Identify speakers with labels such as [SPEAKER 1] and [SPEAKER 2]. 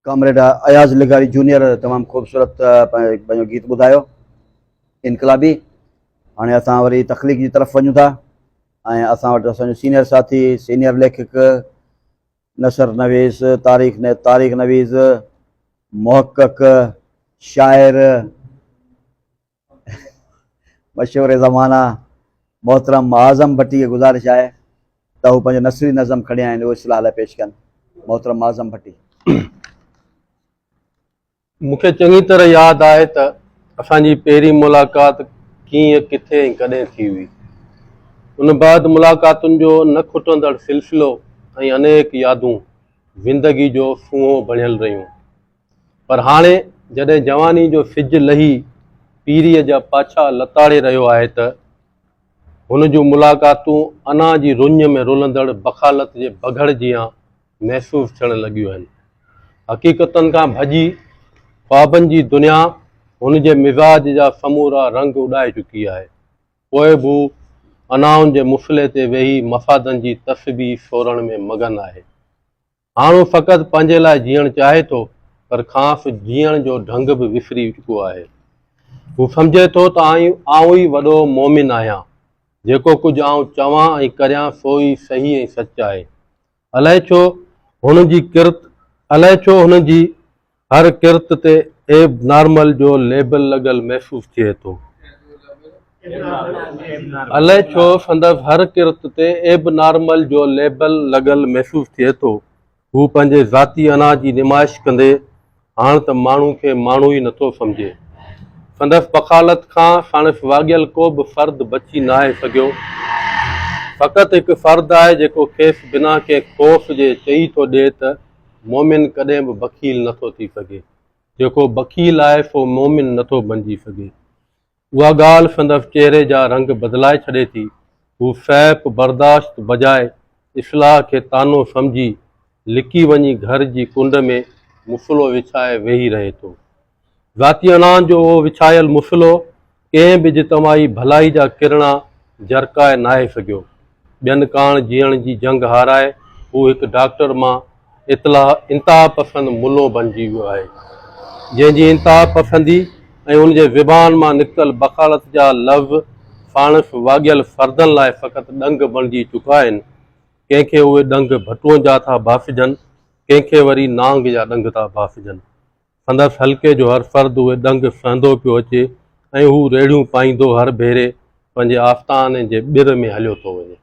[SPEAKER 1] Comrade Ayaz लिगारी junior तमाम खूबसूरत पंहिंजो गीत ॿुधायो इनकलाबी। हाणे असां वरी तख़लीक़ जी तरफ़ वञूं था ऐं असां वटि असांजो सीनियर साथी सीनियर लेखक नसर नवीस तारीख़ नवीज़ मुहक़क़ शाइर मशहूर ज़माना मोहतरम आज़म भट्टी खे गुज़ारिश आहे त हू पंहिंजो नसरी नज़म खणिया आहिनि उहो इस्लाह लाइ पेश कनि। मोहतरम आज़म भट्टी।
[SPEAKER 2] मूंखे चङी तरह यादि आहे त असांजी पहिरीं मुलाक़ात कीअं किथे ऐं कॾहिं थी हुई। उन बाद मुलाक़ातुनि जो न खुटंदड़ सिलसिलो ऐं अनेक यादूं ज़िंदगी जो सूंहों बणियल रहियूं। पर हाणे जॾहिं जवानी जो सिज लही पीरीअ जा पाछा लताड़े रहियो आहे त हुन जूं मुलाक़ातूं अना जी रुञ में रुलंदड़ बखालत जे बघड़ जियां महसूसु थियण लॻियूं आहिनि। हक़ीक़तनि खां भॼी ख्वाबनि जी दुनिया हुन जे मिज़ाज जा समूरा रंग उॾाए चुकी आहे। पोइ बि अनाउनि जे मुफ़ले ते वेही मफ़ादनि जी तस्बीह सोरण में मगन आहे। हाणे फ़क़ति पंहिंजे लाइ जीअण चाहे थो पर ख़ासि जीअण जो ढंग बि विसरी चुको आहे। हू सम्झे थो त आऊं ई वॾो मोमिन आहियां, जेको कुझु आऊं चवां ऐं करियां सो ई सही ऐं सच आहे। अलाए छो हुन जी हर किरत ते एब नॉर्मल जो लेबल लॻल महसूसु थिए थो। अलाए छो संदसि हर किरत ते एब नॉर्मल जो लेबल लॻल महसूसु थिए थो। हू पंहिंजे ज़ाती अना जी निमाइश कंदे हाणे त माण्हू खे माण्हू ई नथो सम्झे। संदसि बखालत खां साणसि वाॻियल को बि फ़र्द बची न आहे सघियो। फ़क़ति हिकु फ़र्द आहे जेको खेसि बिना कंहिं ख़ौफ़ जे चई थो ॾिए त मोमिन कॾहिं बि बखील नथो थी सघे। जेको बखील आहे सो मोमिन नथो बणिजी सघे। उहा ॻाल्हि संदसि चहिरे जा रंग बदिलाए छॾे थी। हू सैप बर्दाश्त बजाए इस्लाह खे तानो सम्झी लिकी वञी घर जी कुंड में मुसलो विछाए वेही रहे थो। ज़ाती अना जो उहो विछायल मुसलो कंहिं बि जितमाही भलाई जा किरणा जरकाए नाहे सघियो। ॿियनि काण जीअण जी जंग हाराए हू हिकु डॉक्टर मां इंतिहा पसंदि मुल्लो बणिजी वियो आहे, जंहिंजी इंतिहा पसंदी ऐं उनजे ज़ुबान मां निकितल बखालत जा लफ़्ज़ साणसि वाॻियल फ़र्दनि लाइ फ़क़ति ॾंग बणिजी चुका आहिनि। कंहिंखे उहे ॾंग भटूअ जा था बासिजनि, कंहिंखे वरी नांग जा ॾंग था बासिजनि। संदसि हल्के जो हर फ़र्द उहे ॾंग सहंदो पियो अचे ऐं हू रेड़ियूं पाईंदो हर भेरे पंहिंजे आस्थाने जे ॿिर में हलियो थो वञे।